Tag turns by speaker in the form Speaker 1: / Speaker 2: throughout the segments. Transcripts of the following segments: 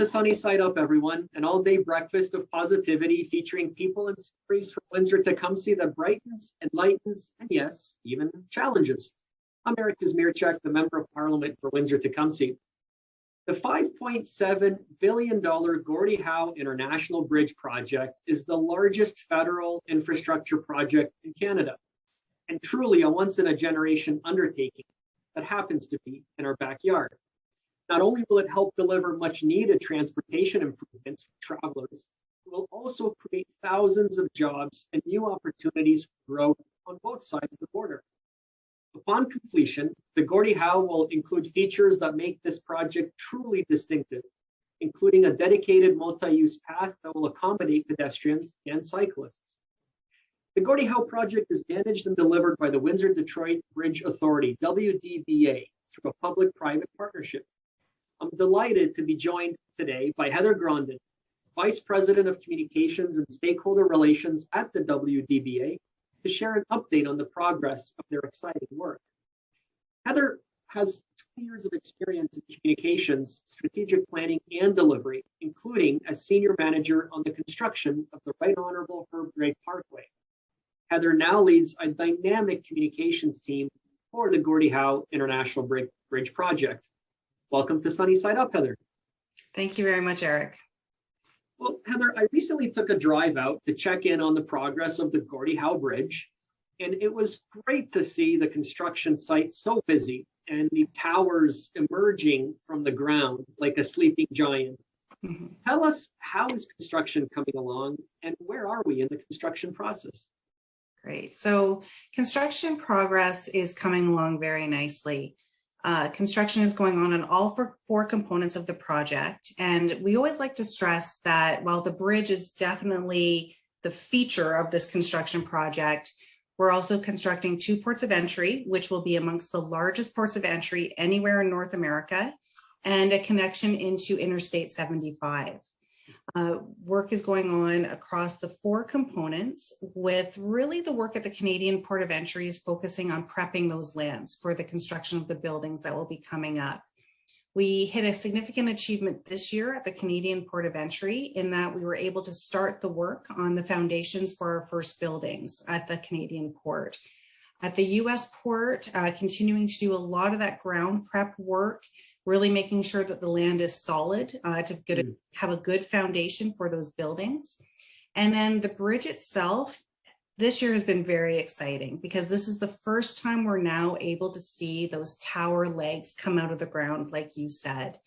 Speaker 1: to Sunny Side Up, everyone, an all-day breakfast of positivity featuring people and stories from Windsor Tecumseh that brightens, enlightens, and yes, even challenges. I'm Eric Kazmierczak, the Member of Parliament for Windsor Tecumseh. The $5.7 billion Gordie Howe International Bridge project is the largest federal infrastructure project in Canada, and truly a once-in-a-generation undertaking that happens to be in our backyard. Not only will it help deliver much-needed transportation improvements for travelers, it will also create thousands of jobs and new opportunities for growth on both sides of the border. Upon completion, the Gordie Howe will include features that make this project truly distinctive, including a dedicated multi-use path that will accommodate pedestrians and cyclists. The Gordie Howe project is managed and delivered by the Windsor Detroit Bridge Authority, WDBA, through a public-private partnership. I'm delighted to be joined today by Heather Grondin, Vice President of Communications and Stakeholder Relations at the WDBA, to share an update on the progress of their exciting work. Heather has 20 years of experience in communications, strategic planning, and delivery, including as Senior Manager on the construction of the Right Honorable Herb Gray Parkway. Heather now leads a dynamic communications team for the Gordie Howe International Bridge project. Welcome to Sunny Side Up, Heather.
Speaker 2: Thank you very much, Eric.
Speaker 1: Well, Heather, I recently took a drive out to check in on the progress of the Gordie Howe Bridge, and it was great to see the construction site so busy and the towers emerging from the ground like a sleeping giant. Mm-hmm. Tell us, how is construction coming along, and where are we in the construction process?
Speaker 2: Great. So construction progress is coming along very nicely. Construction is going on all four components of the project. And we always like to stress that while the bridge is definitely the feature of this construction project, we're also constructing 2 ports of entry, which will be amongst the largest ports of entry anywhere in North America, and a connection into Interstate 75. Work is going on across the 4 components, with really the work at the Canadian Port of Entry is focusing on prepping those lands for the construction of the buildings that will be coming up. We hit a significant achievement this year at the Canadian Port of Entry in that we were able to start the work on the foundations for our first buildings at the Canadian Port. At the US Port, continuing to do a lot of that ground prep work, really making sure that the land is solid to have a good foundation for those buildings. And then the bridge itself, this year has been very exciting because this is the first time we're now able to see those tower legs come out of the ground, like you said.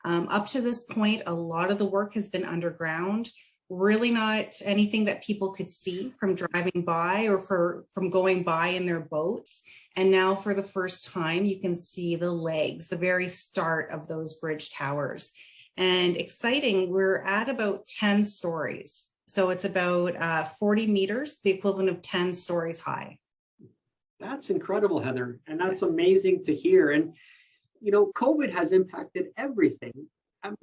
Speaker 2: Up to this point, a lot of the work has been underground, really not anything that people could see from driving by or from going by in their boats. And now for the first time, you can see the legs, the very start of those bridge towers. And exciting, we're at about 10 stories. So it's about 40 meters, the equivalent of 10 stories high.
Speaker 1: That's incredible, Heather. And that's amazing to hear. And, you know, COVID has impacted everything.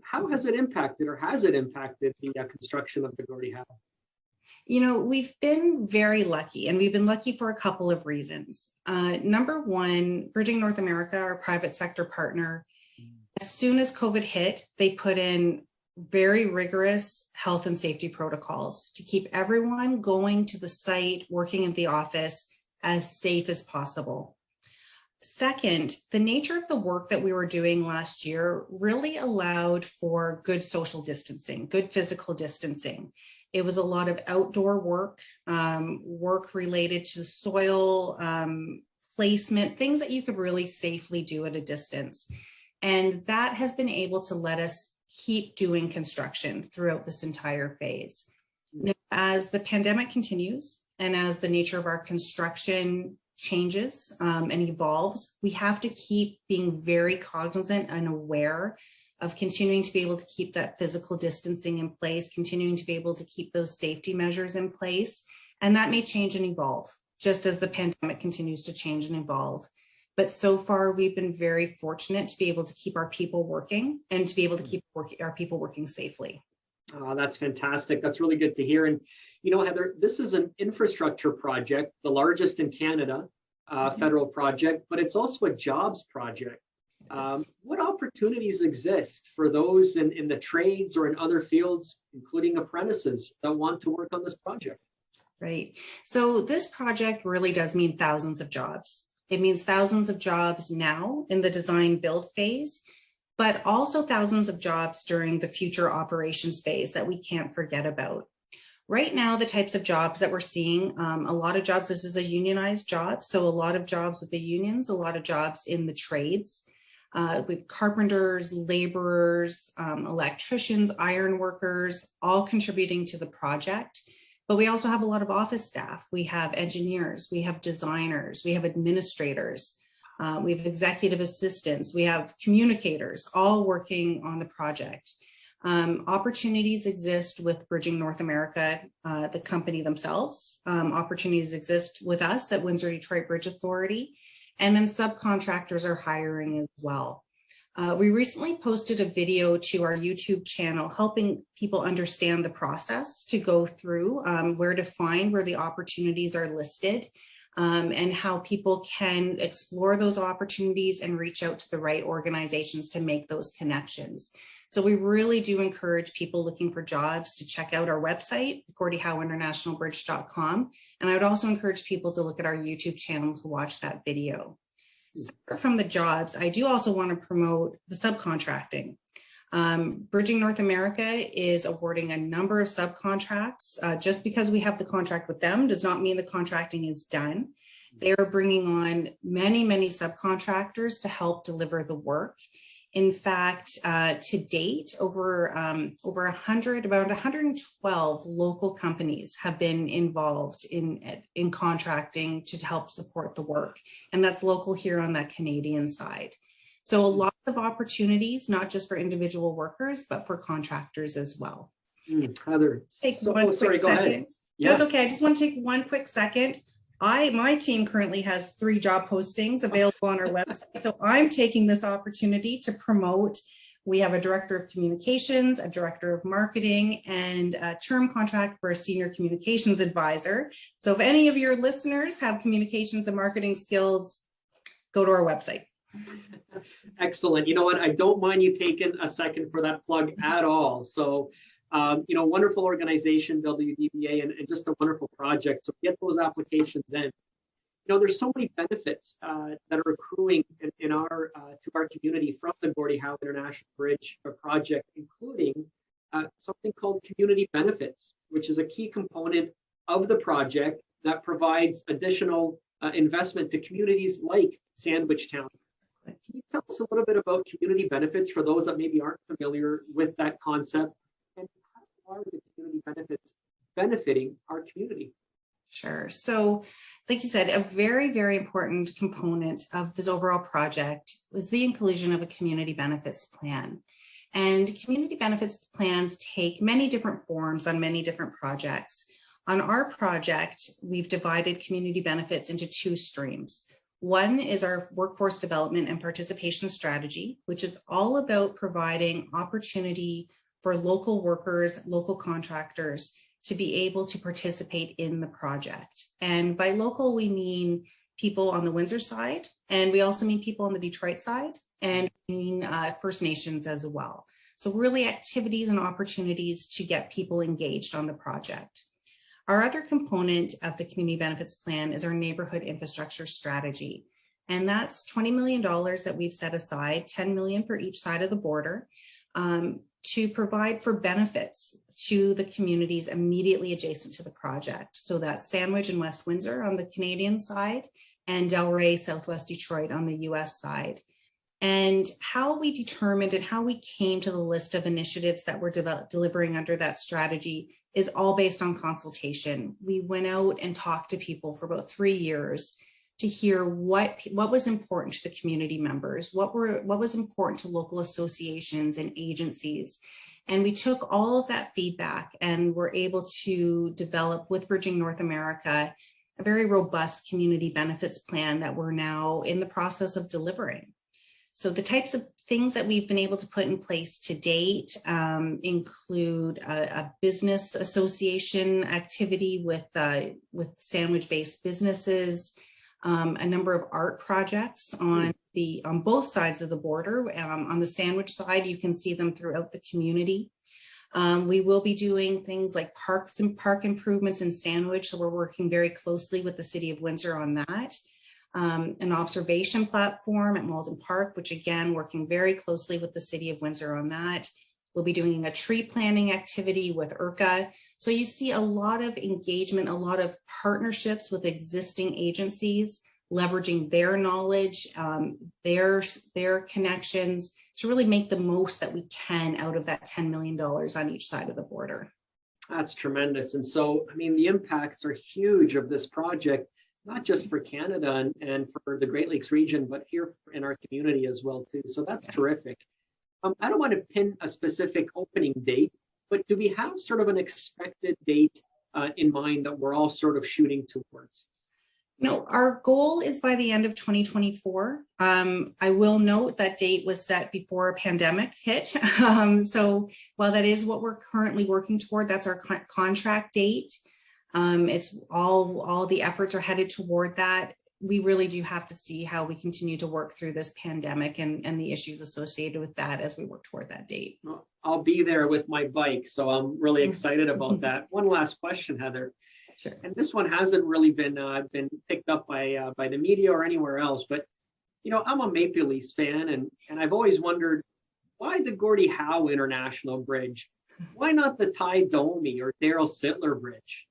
Speaker 1: How has it impacted, or has it impacted the construction of the Gordie Howe?
Speaker 2: You know, we've been very lucky, and we've been lucky for a couple of reasons. Number one, Bridging North America, our private sector partner, as soon as COVID hit, they put in very rigorous health and safety protocols to keep everyone going to the site, working at the office as safe as possible. Second, the nature of the work that we were doing last year really allowed for good social distancing, good physical distancing. It was a lot of outdoor work, work related to soil placement, things that you could really safely do at a distance. And that has been able to let us keep doing construction throughout this entire phase. Now, as the pandemic continues and as the nature of our construction changes and evolves, we have to keep being very cognizant and aware of continuing to be able to keep that physical distancing in place, continuing to be able to keep those safety measures in place. And that may change and evolve just as the pandemic continues to change and evolve. But so far, we've been very fortunate to be able to keep our people working and to be able to keep our people working safely.
Speaker 1: Oh, that's fantastic. That's really good to hear. And, you know, Heather, this is an infrastructure project, the largest in Canada, federal project, but it's also a jobs project. What opportunities exist for those in the trades or in other fields, including apprentices, that want to work on this project?
Speaker 2: Right. So this project really does mean thousands of jobs. It means thousands of jobs now in the design build phase, but also thousands of jobs during the future operations phase that we can't forget about. Right now, the types of jobs that we're seeing, a lot of jobs, this is a unionized job. So a lot of jobs with the unions, a lot of jobs in the trades. With carpenters, laborers, electricians, iron workers, all contributing to the project. But we also have a lot of office staff. We have engineers, we have designers, we have administrators, we have executive assistants, we have communicators, all working on the project. Opportunities exist with Bridging North America, the company themselves. Opportunities exist with us at Windsor Detroit Bridge Authority. And then subcontractors are hiring as well. We recently posted a video to our YouTube channel helping people understand the process to go through where to find where the opportunities are listed and how people can explore those opportunities and reach out to the right organizations to make those connections. So we really do encourage people looking for jobs to check out our website, Gordie Howe International Bridge.com. And I would also encourage people to look at our YouTube channel to watch that video. Separate from the jobs, I do also want to promote the subcontracting. Bridging North America is awarding a number of subcontracts. Just because we have the contract with them does not mean the contracting is done. They are bringing on many, many subcontractors to help deliver the work. In fact, to date, about 112 local companies have been involved in contracting to help support the work. And that's local here on that Canadian side. So a lot of opportunities, not just for individual workers, but for contractors as well.
Speaker 1: Heather,
Speaker 2: go ahead.
Speaker 1: Yeah.
Speaker 2: That's okay. I just want to take one quick second. My team currently has 3 job postings available on our website. So I'm taking this opportunity to promote. We have a director of communications, a director of marketing, and a term contract for a senior communications advisor. So if any of your listeners have communications and marketing skills, go to our website.
Speaker 1: Excellent. You know what? I don't mind you taking a second for that plug at all. So wonderful organization, WDBA, and just a wonderful project. So get those applications in. There's so many benefits that are accruing in our to our community from the Gordie Howe International Bridge project, including something called community benefits, which is a key component of the project that provides additional investment to communities like Sandwich Town. Can you tell us a little bit about community benefits for those that maybe aren't familiar with that concept? And how are the community benefits benefiting our community?
Speaker 2: Sure. So, like you said, a very, very important component of this overall project was the inclusion of a community benefits plan. And community benefits plans take many different forms on many different projects. On our project, we've divided community benefits into 2 streams. One is our workforce development and participation strategy, which is all about providing opportunity for local workers, local contractors to be able to participate in the project. And by local, we mean people on the Windsor side, and we also mean people on the Detroit side, and we mean First Nations as well. So really activities and opportunities to get people engaged on the project. Our other component of the community benefits plan is our neighborhood infrastructure strategy. And that's $20 million that we've set aside, $10 million for each side of the border, to provide for benefits to the communities immediately adjacent to the project. So that's Sandwich and West Windsor on the Canadian side, and Delray, Southwest Detroit on the US side. And how we determined and how we came to the list of initiatives that we're delivering under that strategy is all based on consultation. We went out and talked to people for about 3 years to hear what was important to the community members, what was important to local associations and agencies. And we took all of that feedback and were able to develop with Bridging North America a very robust community benefits plan that we're now in the process of delivering. So the types of things that we've been able to put in place to date include a business association activity with sandwich-based businesses, a number of art projects on both sides of the border. On the Sandwich side, you can see them throughout the community. We will be doing things like parks and park improvements in Sandwich. So we're working very closely with the City of Windsor on that. An observation platform at Malden Park, which again, working very closely with the City of Windsor on that. We'll be doing a tree planting activity with IRCA. So you see a lot of engagement, a lot of partnerships with existing agencies, leveraging their knowledge, their connections to really make the most that we can out of that $10 million on each side of the border.
Speaker 1: That's tremendous. And so, I mean, the impacts are huge of this project, not just for Canada and for the Great Lakes region, but here in our community as well, too. So that's terrific. I don't want to pin a specific opening date, but do we have sort of an expected date in mind that we're all sort of shooting towards?
Speaker 2: No, our goal is by the end of 2024. I will note that date was set before a pandemic hit. So while that is what we're currently working toward, that's our contract date. It's all the efforts are headed toward that. We really do have to see how we continue to work through this pandemic and the issues associated with that as we work toward that date.
Speaker 1: Well, I'll be there with my bike, so I'm really excited about that. One last question, Heather.
Speaker 2: Sure.
Speaker 1: And this one hasn't really been picked up by the media or anywhere else, but you know, I'm a Maple Leafs fan, and I've always wondered why the Gordie Howe International Bridge? Why not the Ty Domi or Daryl Sittler Bridge?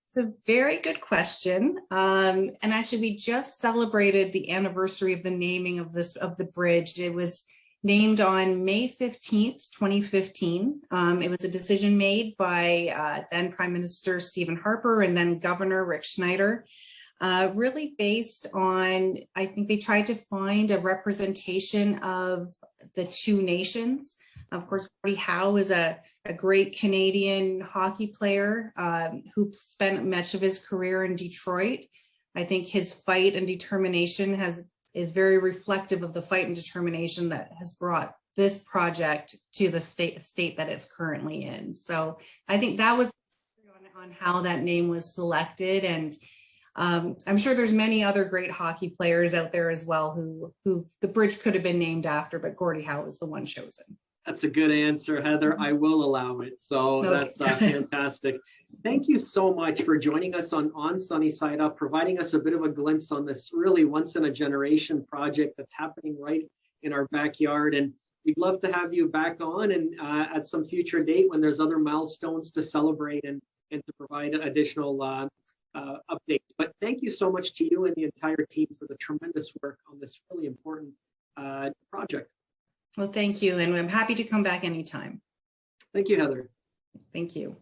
Speaker 2: It's a very good question. And actually, we just celebrated the anniversary of the naming of the bridge. It was named on May 15th, 2015. It was a decision made by then Prime Minister Stephen Harper and then Governor Rick Schneider, really based on, I think they tried to find a representation of the two nations. Of course, Gordie Howe is a great Canadian hockey player who spent much of his career in Detroit. I think his fight and determination is very reflective of the fight and determination that has brought this project to the state that it's currently in. So I think that was on how that name was selected. And I'm sure there's many other great hockey players out there as well who the bridge could have been named after, but Gordie Howe was the one chosen.
Speaker 1: That's a good answer, Heather. I will allow it. So
Speaker 2: okay.
Speaker 1: That's fantastic. Thank you so much for joining us on Sunny Side Up, providing us a bit of a glimpse on this really once in a generation project that's happening right in our backyard. And we'd love to have you back on and at some future date when there's other milestones to celebrate and to provide additional updates. But thank you so much to you and the entire team for the tremendous work on this really important project.
Speaker 2: Well, thank you. And I'm happy to come back anytime.
Speaker 1: Thank you, Heather.
Speaker 2: Thank you.